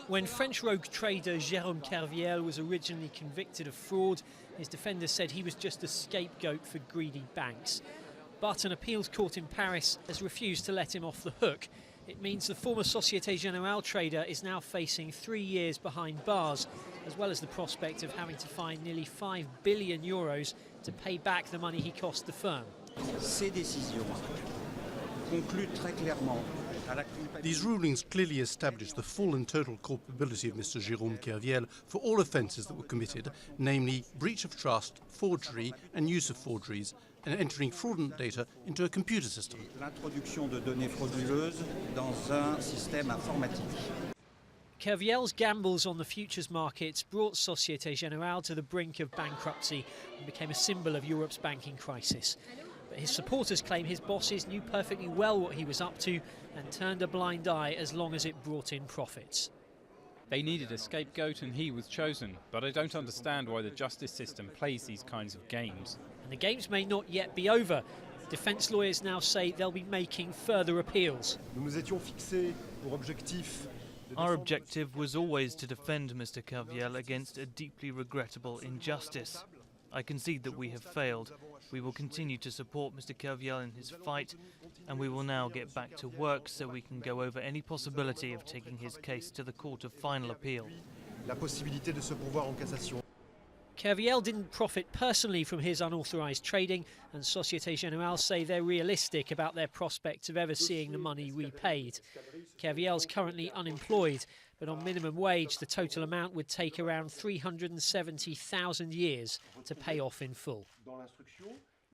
When French rogue trader Jérôme Kerviel was originally convicted of fraud, his defenders said he was just a scapegoat for greedy banks. But an appeals court in Paris has refused to let him off the hook. It means the former Société Générale trader is now facing 3 years behind bars, as well as the prospect of having to find nearly €5 billion to pay back the money he cost the firm. Ces décisions concluent très clairement. These rulings clearly establish the full and total culpability of Mr. Jérôme Kerviel for all offences that were committed, namely breach of trust, forgery and use of forgeries, and entering fraudulent data into a computer system. L'introduction de données frauduleuses dans un système informatique. Kerviel's gambles on the futures markets brought Société Générale to the brink of bankruptcy and became a symbol of Europe's banking crisis. But his supporters claim his bosses knew perfectly well what he was up to and turned a blind eye as long as it brought in profits. They needed a scapegoat and he was chosen, but I don't understand why the justice system plays these kinds of games. And the games may not yet be over. Defence lawyers now say they'll be making further appeals. Our objective was always to defend Mr. Kerviel against a deeply regrettable injustice. I concede that we have failed. We will continue to support Mr. Kerviel in his fight, and we will now get back to work so we can go over any possibility of taking his case to the Court of Final Appeal. Kerviel didn't profit personally from his unauthorised trading, and Société Générale say they're realistic about their prospects of ever seeing the money repaid. Kerviel's currently unemployed, but on minimum wage the total amount would take around 370,000 years to pay off in full.